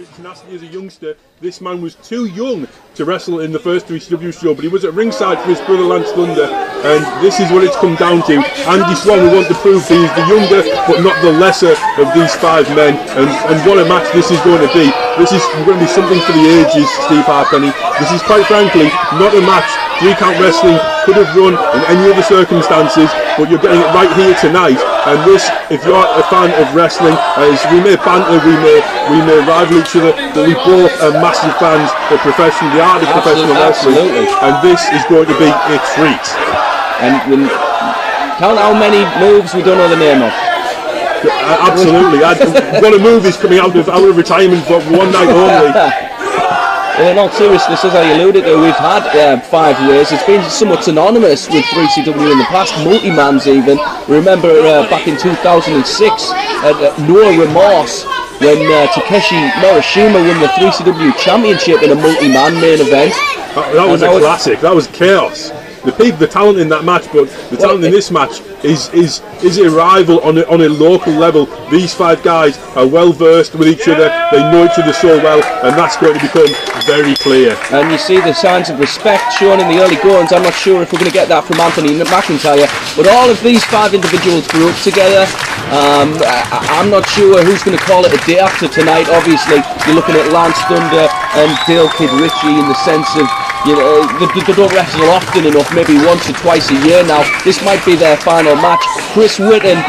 tenacity as a youngster. This man was too young to wrestle in the first 3CW show, but he was at ringside for his brother Lance Thunder, and this is what it's come down to. Andy Swan, we want to prove he is the younger but not the lesser of these five men, and what a match this is going to be. This is going to be something for the ages, Steve Harpenny. This is quite frankly not a match 3-count wrestling could have run in any other circumstances, but you're getting it right here tonight. And this, if you're a fan of wrestling, is we may banter, we may rival each other, but we both are massive fans of the art of professional wrestling. Absolutely. And this is going to be a treat. And count how many moves we don't know the name of. Absolutely. What a move is coming out of retirement for one night only. In all seriousness, as I alluded to, we've had 5 years. It's been somewhat synonymous with 3CW in the past, multi-mans even. Remember back in 2006 at No Remorse, when Takeshi Morishima won the 3CW Championship in a multi-man main event. That was a classic. That was chaos. The talent in that match, but the talent in this match is a rival on a local level. These five guys are well versed with each other. They know each other so well, and that's going to become very clear. And you see the signs of respect shown in the early goings. I'm not sure if we're going to get that from Anthony Mcintyre, but all of these five individuals grew up together. I'm not sure who's going to call it a day after tonight. Obviously, you're looking at Lance Thunder and Dale Kid Richie in the sense of, you know, they don't wrestle often enough, maybe once or twice a year now. This might be their final match. Chris Whitton,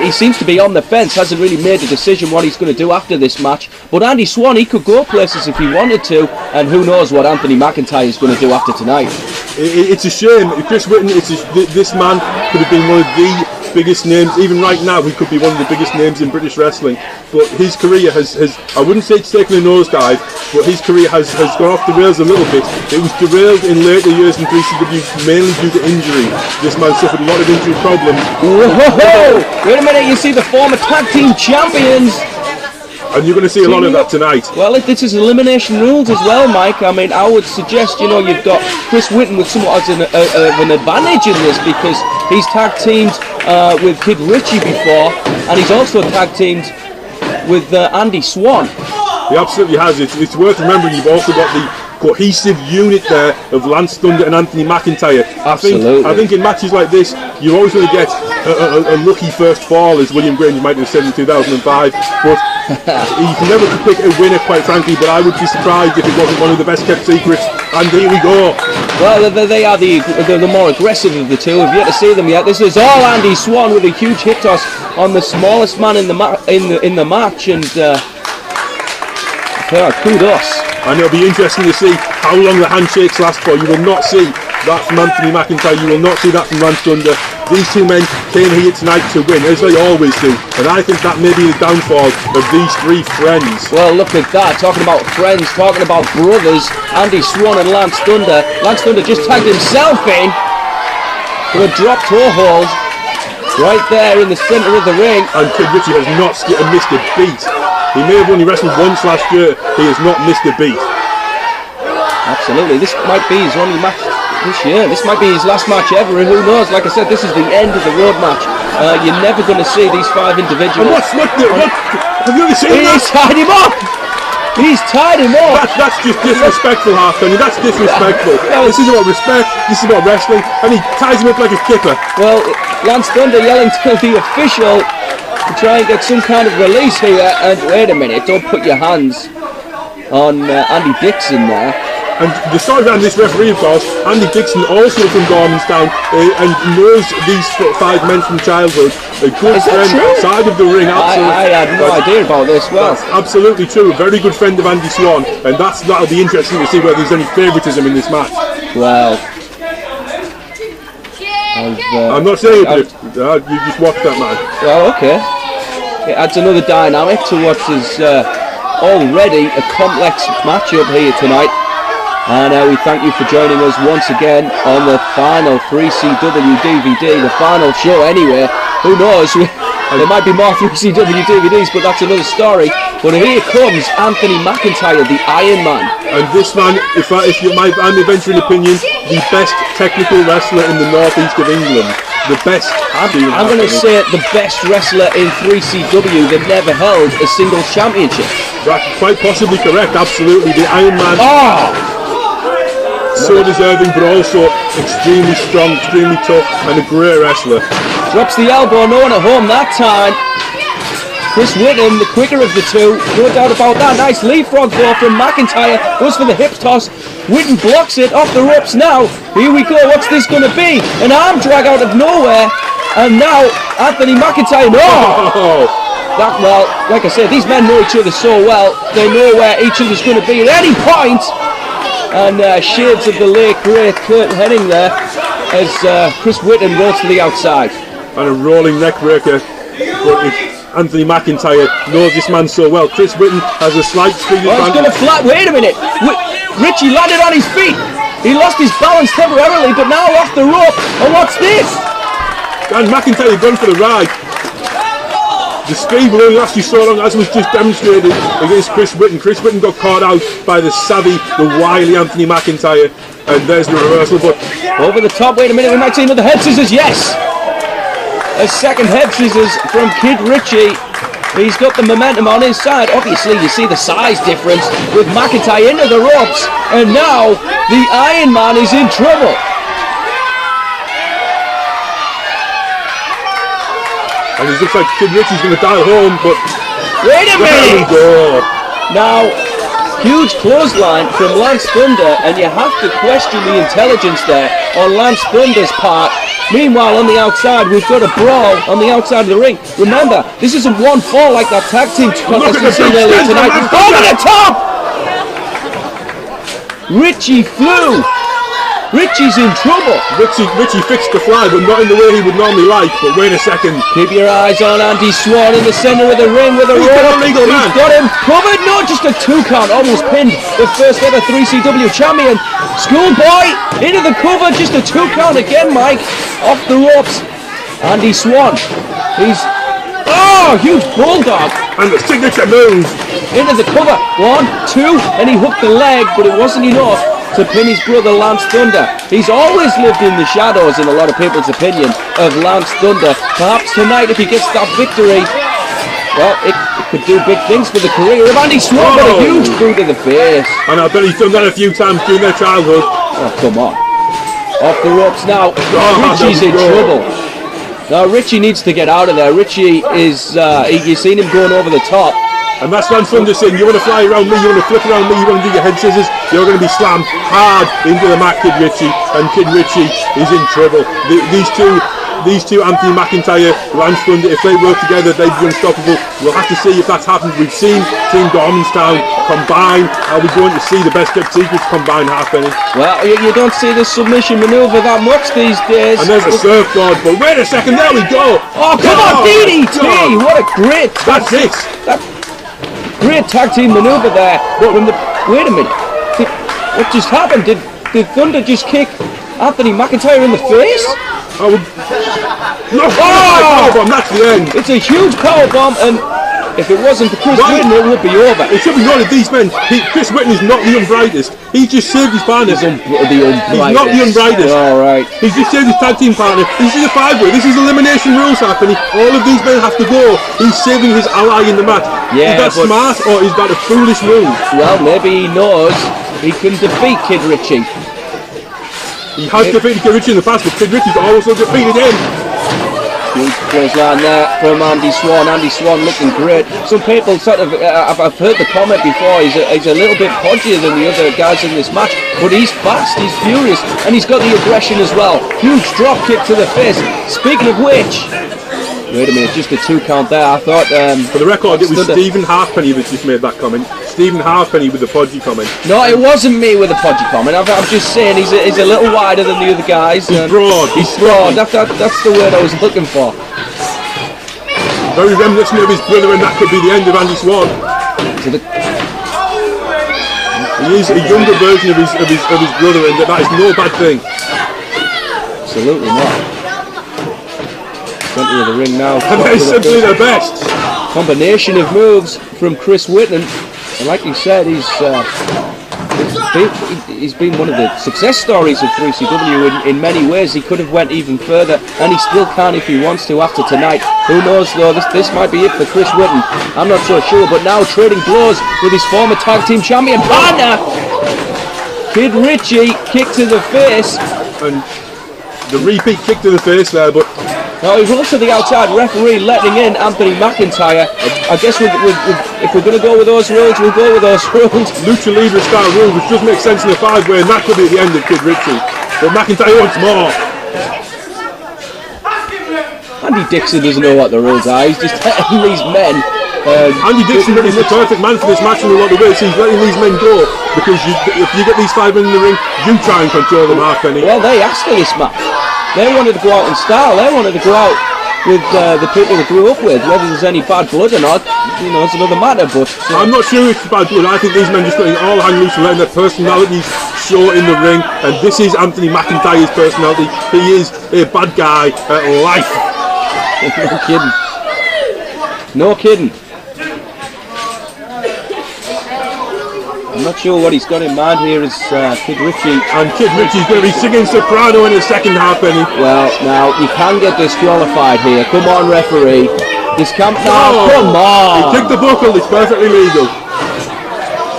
he seems to be on the fence, hasn't really made a decision what he's going to do after this match. But Andy Swan, he could go places if he wanted to, and who knows what Anthony Mcintyre is going to do after tonight. It's a shame. Chris Whitton, this man could have been one of the biggest names. Even right now, he could be one of the biggest names in British wrestling. But his career has I wouldn't say it's taken a nosedive, but his career has gone off the rails a little bit. It was derailed in later years in 3CW, mainly due to injury. This man suffered a lot of injury problems. Whoa! Wait a minute, you see the former tag team champions. And you're going to see a lot of that tonight. Well, this is elimination rules as well, Mike. I mean, I would suggest, you know, you've got Chris Whitton with somewhat of an advantage in this, because he's tag teamed with Kid Richie before, and he's also tag teamed with Andy Swan. He absolutely has. It's worth remembering you've also got the cohesive unit there of Lance Thunder and Anthony Mcintyre. I think in matches like this, you're always going to get a lucky first fall, as William Grange might have said in 2005. But you can never pick a winner, quite frankly. But I would be surprised if it wasn't one of the best kept secrets. And here we go. Well, they are the more aggressive of the two. We've yet to see them yet. This is all Andy Swan with a huge hit toss on the smallest man in the match, and kudos. And it'll be interesting to see how long the handshakes last for. You will not see that from Anthony Mcintyre. You will not see that from Lance Thunder. These two men came here tonight to win, as they always do. And I think that may be the downfall of these three friends. Well, look at that. Talking about friends, talking about brothers. Andy Swan and Lance Thunder. Lance Thunder just tagged himself in for a drop toe hold right there in the centre of the ring. And Kid Richie has not missed a beat. He may have only wrestled once last year. He has not missed a beat. Absolutely. This might be his only match this year. This might be his last match ever, and who knows? Like I said, this is the end of the road match. You're never going to see these five individuals. And have you ever seen that? He's tied him up. He's tied him up. That's just disrespectful, Harpenny. That's disrespectful. This is about respect. This is about wrestling, and he ties him up like a kipper. Well, Lance Thunder yelling to the official to try and get some kind of release here. And wait a minute, don't put your hands on Andy Dixon there. And the story around this referee, of course, Andy Dixon, also from Gormanstown, and knows these five men from childhood. A good friend outside of the ring. Absolutely. I had no idea about this. Well, that's absolutely true. A very good friend of Andy Swan, and that'll be interesting to see whether there's any favouritism in this match. Well, I'm not saying it, but you just watch that, man. Well, okay. It adds another dynamic to what is already a complex matchup here tonight. And we thank you for joining us once again on the final 3CW DVD, the final show anyway. Who knows, there might be more 3CW DVDs, but that's another story. But here comes Anthony Mcintyre, the Iron Man. And this man, if you might, I'm venturing opinion, the best technical wrestler in the northeast of England. the best. I'm going to say the best wrestler in 3CW that never held a single championship. That's quite possibly correct, absolutely. The Iron Man. So deserving, but also extremely strong, extremely tough, and a great wrestler. Drops the elbow, no one at home that time. Chris Whitton, the quicker of the two, no doubt about that. Nice leapfrog though from McIntyre, goes for the hip toss. Whitton blocks it off the ropes now. Here we go, what's this going to be? An arm drag out of nowhere, and now Anthony McIntyre, well, like I said, these men know each other so well, they know where each other's going to be at any point. And shades of the late great Kurt Hennig there as Chris Whitton rolls to the outside. And a rolling neck breaker. But if Anthony McIntyre knows this man so well, Chris Whitton has a slight speed advantage. He's going to flat. Wait a minute. Richie landed on his feet. He lost his balance temporarily, but now off the rope. And what's this? And McIntyre gone for the ride. The speed will only last you so long, as was just demonstrated against Chris Whitton. Chris Whitton got caught out by the savvy, the wily Anthony McIntyre, and there's the reversal. But over the top, wait a minute, we might see another head scissors, yes! A second head scissors from Kid Richie. He's got the momentum on his side. Obviously, you see the size difference with McIntyre into the ropes, and now the Iron Man is in trouble. And it looks like Kid Richie's going to dial home, but... Wait a minute! Now, huge clothesline from Lance Thunder, and you have to question the intelligence there on Lance Thunder's part. Meanwhile, on the outside, we've got a brawl on the outside of the ring. Remember, this isn't one fall like that tag team contest we seen earlier tonight. Over the top! Richie flew! Richie's in trouble. Richie fixed the fly, but not in the way he would normally like. But wait a second. Keep your eyes on Andy Swan in the centre of the ring with a rope. He's got him covered. No, just a 2 count. Almost pinned the first ever 3CW champion. Schoolboy into the cover. Just a 2 count again, Mike. Off the ropes. Andy Swan. He's... Oh, huge bulldog. And the signature move. Into the cover. 1, 2. And he hooked the leg, but it wasn't enough to pin his brother Lance Thunder. He's always lived in the shadows, in a lot of people's opinion, of Lance Thunder. Perhaps tonight, if he gets that victory, well, it could do big things for the career of Andy Swan, but a huge boot to the face. And I bet he's done that a few times during their childhood. Oh, come on. Off the ropes now. Richie's in trouble. Now, Richie needs to get out of there. Richie is, you've seen him going over the top. And that's Lance Thunder saying, you want to fly around me, you want to flip around me, you want to do your head scissors, you're going to be slammed hard into the mat, Kid Richie. And Kid Richie is in trouble. These two, Anthony McIntyre, Lance Thunder, if they work together, they'd be unstoppable. We'll have to see if that's happened. We've seen Team Dormanstown combine. Are we going to see the best kept secrets combine, Halfpenny? Well, you don't see the submission maneuver that much these days. And there's the surfboard, but wait a second, there we go. Oh, come on, DDT! God. What a great... That's it. Great tag team maneuver there. Wait a minute. What just happened? Did Thunder just kick Anthony McIntyre in the face? No, powerbomb, that's the end. It's a huge powerbomb, and if it wasn't for Chris Whitton, it would be over. It should be noted, these men, Chris Whitton is not the unbrightest. He's just saved his partner. He's not the unbrightest. Alright. He's just saved his tag team partner. This is a 5-way. This is elimination rules happening. All of these men have to go. He's saving his ally in the match. Yeah, is that smart, or is that a foolish move? Well, maybe he knows he can defeat Kid Richie. He has defeated Kid Richie in the past, but Kid Richie's also defeated him. Huge clothesline there from Andy Swan. Andy Swan looking great. Some people sort of, I've heard the comment before, he's a little bit podgier than the other guys in this match, but he's fast, he's furious, and he's got the aggression as well. Huge drop kick to the face. Speaking of which, wait a minute, just a 2 count there. I thought... for the record, it was Stephen Halfpenny that just made that comment. Stephen Halfpenny with the podgy comment. No, it wasn't me with the podgy comment. I'm just saying he's a little wider than the other guys. He's broad. He's broad. That's the word I was looking for. Very reminiscent of his brother, and that could be the end of Andy Swan. He is a younger version of his brother, and that is no bad thing. Absolutely not. Center of the ring now. And that is simply the best. Combination of moves from Chris Whitton. And like you said, he's he's been one of the success stories of 3CW in many ways. He could have went even further, and he still can if he wants to after tonight. Who knows though, this might be it for Chris Whitton. I'm not so sure, but now trading blows with his former tag team champion partner. Kid Richie, kick to the face. And the repeat kick to the face there, but... Now he rolls to the outside, referee letting in Anthony McIntyre. I guess if we're going to go with those rules, we'll go with those rules. Lucha Libre style rule, which does make sense in a 5-way, and that could be at the end of Kid Richie. But McIntyre wants more. Andy Dixon doesn't know what the rules are, he's just letting these men... Andy Dixon is the perfect man for this match, and a lot of ways he's letting these men go, because if you get these 5 men in the ring, you try and control them, Halfpenny. Well, they asked for this match. They wanted to go out in style. They wanted to go out with the people they grew up with. Whether there's any bad blood or not, you know, it's another matter. But I'm not sure it's bad blood. I think these men just letting all hang loose and letting their personalities show in the ring. And this is Anthony McIntyre's personality. He is a bad guy at life. No kidding. No kidding. I'm not sure what he's got in mind here is Kid Richie. And Kid Richie's going to be singing soprano in the second half, Penny. Well, now, you can get disqualified here. Come on, referee. This can't... No, come on! He kicked the buckle, it's perfectly legal.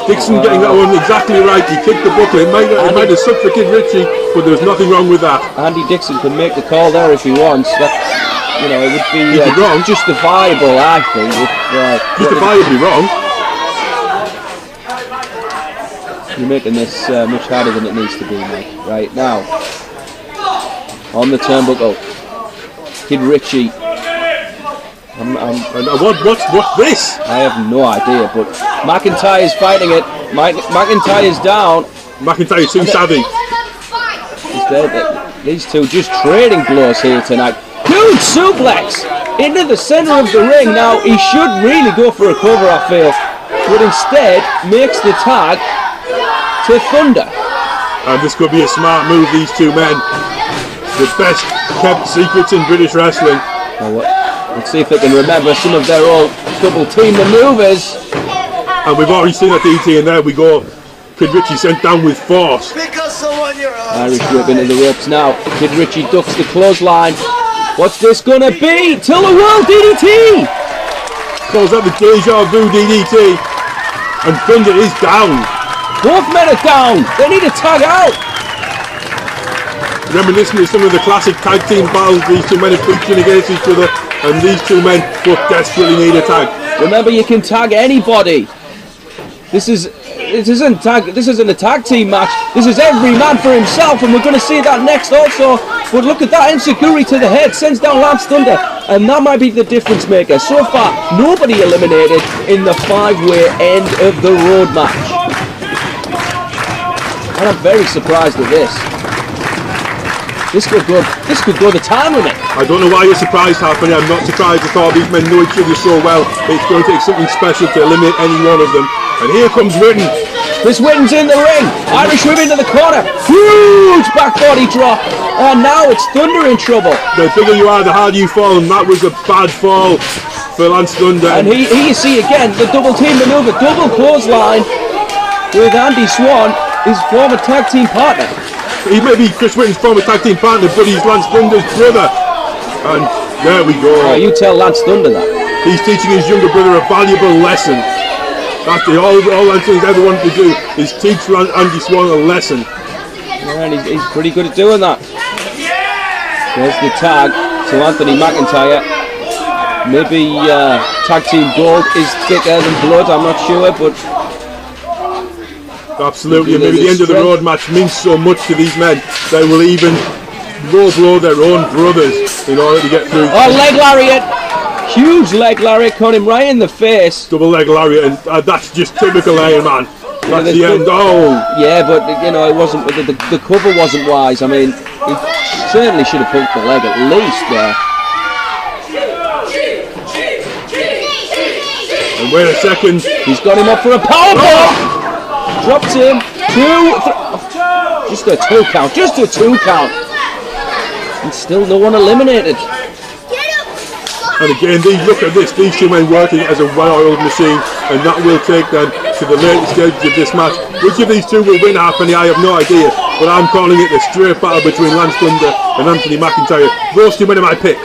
Dixon getting that one exactly right. He kicked the buckle. It might have sucked for Kid Richie, but there's nothing wrong with that. Andy Dixon can make the call there if he wants. That, you know, it would be justifiable, I think. Justifiably wrong. You're making this much harder than it needs to be, mate. Right now, on the turnbuckle, Kid Richie. What's this? I have no idea, but McIntyre's fighting it. McIntyre's down. McIntyre's too savvy. These two just trading blows here tonight. Huge suplex into the center of the ring. Now he should really go for a cover, I feel, but instead makes the tag to Thunder. And this could be a smart move, these two men. The best kept secrets in British wrestling. Let's see if they can remember some of their old double team maneuvers. And we've already seen that DT, and there we go. Kid Richie sent down with force. Irish whip into the ropes now. Kid Richie ducks the clothesline. What's this gonna be? Till the world DDT! Calls out the Deja Vu DDT. And Thunder is down. Both men are down. They need to tag out. Reminiscent of some of the classic tag team battles these two men are featuring against each other, and these two men both desperately need a tag. Remember, you can tag anybody. This isn't a tag team match. This is every man for himself, and we're going to see that next also. But look at that, Enziguri to the head, sends down Lance Thunder, and that might be the difference maker. So far, nobody eliminated in the 5-way end of the road match. And I'm very surprised at this. This could go the time limit. I don't know why you're surprised, Halfpenny. I'm not surprised at all. These men know each other so well. It's going to take something special to eliminate any one of them. And here comes Whitton. Chris Whitton's in the ring. Irish whip into the corner. Huge back body drop. And now it's Thunder in trouble. The bigger you are, the harder you fall. And that was a bad fall for Lance Thunder. And here you see again the double team maneuver. Double clothesline with Andy Swan, his former tag team partner. He may be Chris Whitton's former tag team partner, but he's Lance Thunder's brother. And there we go. Oh, you tell Lance Thunder that. He's teaching his younger brother a valuable lesson. That's all Lance Thunder's ever wanted to do, is teach Andy Swan a lesson. Yeah, and he's pretty good at doing that. There's the tag to Anthony McIntyre. Maybe tag team gold is thicker than blood, I'm not sure, but... Absolutely, and maybe the end of the road match means so much to these men. They will even low blow their own brothers in order to get through. Oh, leg lariat! Huge leg lariat, caught him right in the face. Double leg lariat, and that's just typical Iron Man. That's the end. Oh, yeah, but you know, it wasn't. The cover wasn't wise. I mean, he certainly should have poked the leg at least there. And wait a second, he's got him up for a powerbomb. Dropped him. Just a 2 count. Just a 2 count. And still no one eliminated. And again, look at this, these two men working as a well-oiled machine, and that will take them to the later stages of this match. Which of these two will win, Halfpenny? I have no idea, but I'm calling it the straight battle between Lance Thunder and Anthony McIntyre. Those two men are my pick.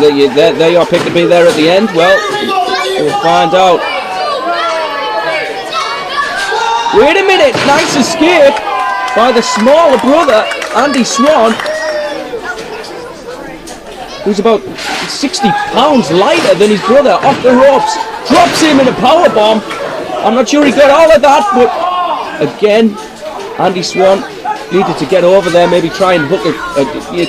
They're your pick to be there at the end. Well, we'll find out. Wait a minute, nice escape by the smaller brother, Andy Swan, who's about 60 pounds lighter than his brother, off the ropes, drops him in a powerbomb. I'm not sure he got all of that, but again, Andy Swan needed to get over there, maybe try and hook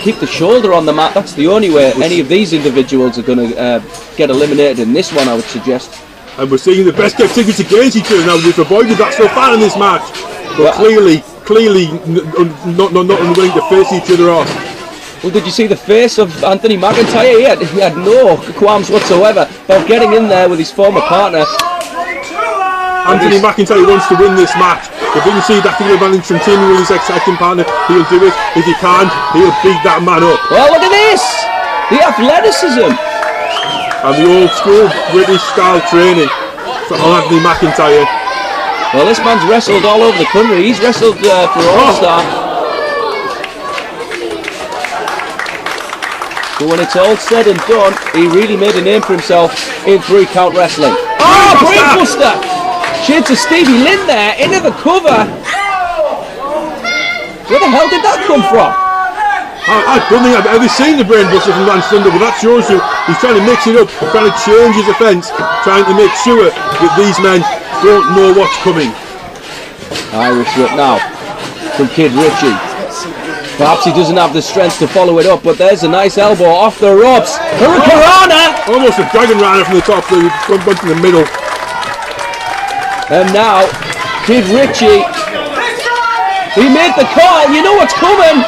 keep the shoulder on the mat. That's the only way any of these individuals are going to get eliminated in this one, I would suggest. And we're seeing the best kept secrets against each other now. We've avoided that so far in this match, but clearly not unwilling to face each other off. Well, did you see the face of Anthony McIntyre? He had no qualms whatsoever about getting in there with his former partner. Anthony McIntyre wants to win this match. If he can see that tactical advantage from teaming with his ex-acting partner, he'll do it. If he can't, he'll beat that man up. Well, look at this! The athleticism! And the old school British style training for Anthony McIntyre. Well, this man's wrestled all over the country. He's wrestled for All-Star. But when it's all said and done, he really made a name for himself in 3-count wrestling. Oh, brainbuster! Shades of Stevie Lynn there, into the cover. Where the hell did that come from? I don't think I've ever seen the brainbuster from Lance Thunder, but that shows you he's trying to mix it up, trying to change his offence, trying to make sure that these men don't know what's coming. Irish whip now from Kid Richie. Perhaps he doesn't have the strength to follow it up, but there's a nice elbow off the ropes. Hurricanrana! Almost a dragon rana from the top, the bunch in the middle. And now, Kid Richie, he made the call, you know what's coming.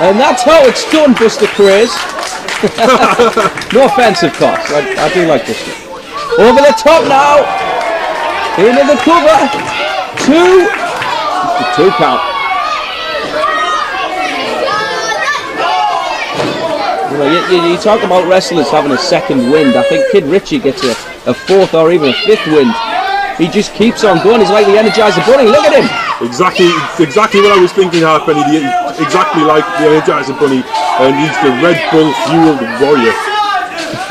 And that's how it's done, Buster Craze. No offense, of course, I do like this one. Over the top now, into the cover, 2 count. You talk about wrestlers having a second wind. I think Kid Richie gets a fourth or even a fifth wind. He just keeps on going. He's like the Energizer Bunny. Look at him. Exactly what I was thinking, Halfpenny. Exactly like the Energizer Bunny. And he's the Red Bull fueled warrior.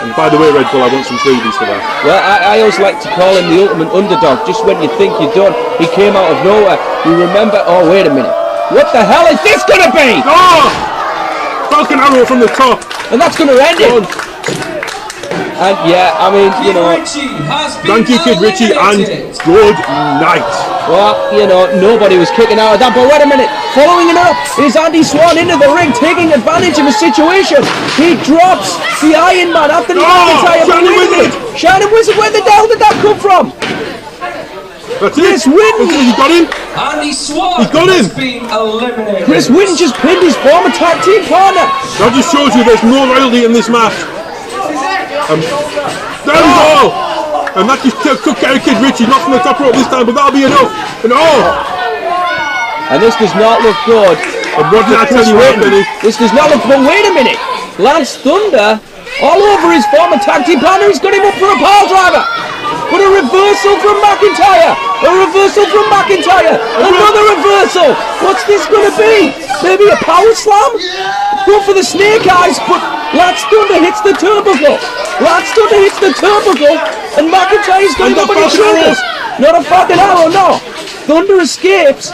And by the way, Red Bull, I want some freebies for that. Well, I always like to call him the ultimate underdog. Just when you think you're done, he came out of nowhere. You remember, oh, wait a minute. What the hell is this going to be? Oh! Falcon arrow from the top. And that's going to end it. And yeah, I mean, you know. Thank you, Kid Richie, and good night. Well, you know, nobody was kicking out of that. But wait a minute. Following it up is Andy Swan into the ring, taking advantage of a situation. He drops the Iron Man after the McIntyre. Shining Wizard. Shining Wizard, where the hell did that come from? That's Chris it. Whitton. He got him. Andy Swan. He got him. Chris Whitton just pinned his former tag team partner. That just shows you there's no loyalty in this match. There we go. And that just took care of Kid Richie, not from the top rope this time, but that'll be enough. And And this does not look good. And what did I tell you, Whitton? This does not look good. Wait a minute. Lance Thunder, all over his former tag team partner, he's got him up for a pile driver. But a reversal from McIntyre! A reversal from McIntyre! Another reversal! What's this going to be? Maybe a power slam? Go for the snake eyes, but Lance Thunder hits the turnbuckle. Lance Thunder hits the turnbuckle, and McIntyre's going up on his shoulders. Not a fucking arrow, no. Thunder escapes.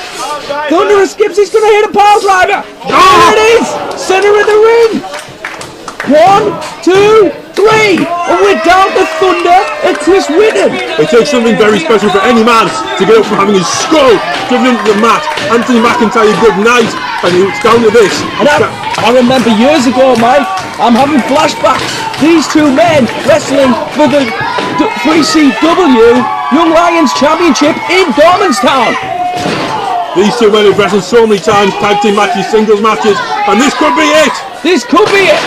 Thunder escapes. He's going to hit a pile driver. There it is. Center of the ring. 1, 2, 3, and we're down to Thunder and Chris Whitton. It takes something very special for any man to get up from having his skull driven into the mat. Anthony McIntyre, good night, and it's down to this. And I remember years ago, Mike, I'm having flashbacks. These two men wrestling for the 3CW Young Lions Championship in Dormanstown. These two men have wrestled so many times, tag team matches, singles matches, and this could be it. This could be it.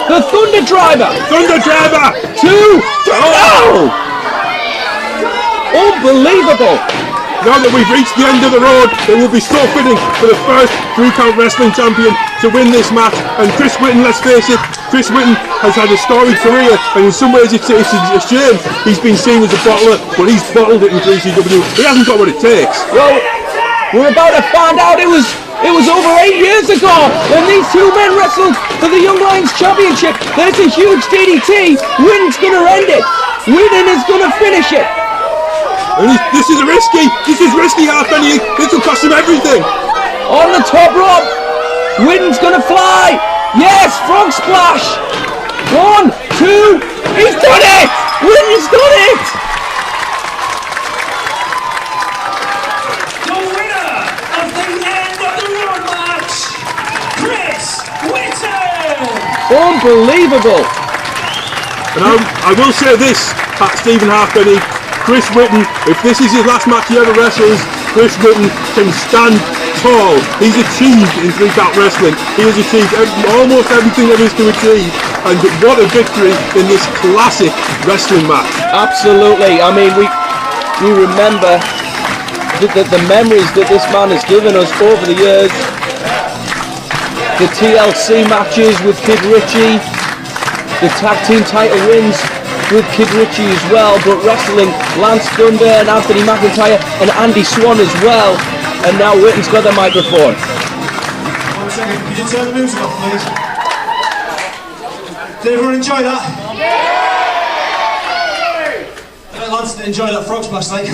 The Thunder Driver! Thunder Driver! 2, 3, oh! Unbelievable! now that we've reached the end of the road, it will be so fitting for the first 3-count wrestling champion to win this match. And Chris Whitton, let's face it, Chris Whitton has had a storied career, and in some ways it's a shame he's been seen as a bottler, but he's bottled it in 3CW. He hasn't got what it takes. Well, we're about to find out. It was over 8 years ago when these two men wrestled for the Young Lions Championship. There's a huge DDT. Whitton's going to end it. Whitton is going to finish it. And this is risky, Halfpenny. This will cost him everything. On the top rope, Whitton's going to fly. Yes, frog splash. 1, 2, he's done it. Whitton's done it. The winner of the end of the road match, Chris Whitton. Unbelievable. And I will say this, Stephen Halfpenny, Chris Whitton, if this is his last match he ever wrestles, Chris Whitton can stand tall. He's achieved in 3-count wrestling. He has achieved almost everything there is to achieve. And what a victory in this classic wrestling match. Absolutely. I mean, we remember the memories that this man has given us over the years. The TLC matches with Kid Richie, the tag team title wins with Kid Richie as well, but wrestling Lance Thunder and Anthony McIntyre and Andy Swan as well. And now Whitton's got the microphone. 1 second, can you turn the music off, please? Did everyone enjoy that? I bet Lance didn't enjoy that frog splash, like.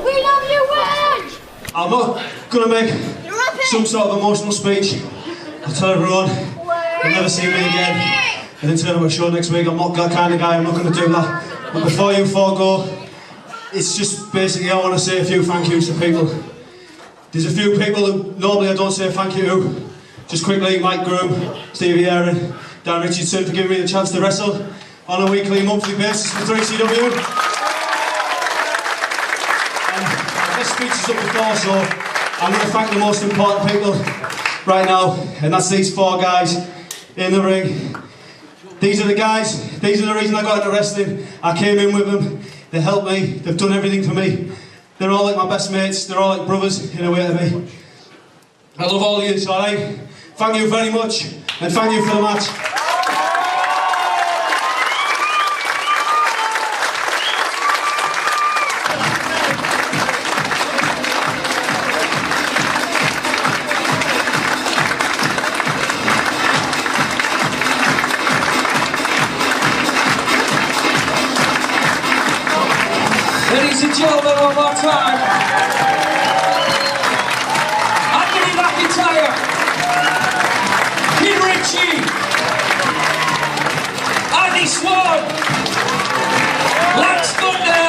We love you, Whitton! I'm not going to make some sort of emotional speech. I'll tell everyone they'll never see me again. And then turn up a show next week. I'm not that kind of guy, I'm not going to do that. But before you four go, it's just basically I want to say a few thank yous to people. There's a few people who normally I don't say thank you to. Just quickly, Mike Groom, Stevie Aaron, Dan Richardson for giving me the chance to wrestle on a weekly, monthly basis for 3CW. And this speech is up before, so I'm going to thank the most important people right now, and that's these 4 guys in the ring. These are the guys, these are the reason I got into wrestling. I came in with them, they helped me, they've done everything for me. They're all like my best mates, they're all like brothers in a way to me. I love all of you, so alright? Thank you very much, and thank you for the match. Ladies and gentlemen, one more time. Anthony McIntyre, Kid Richie, Andy Swan, Lance Thunder,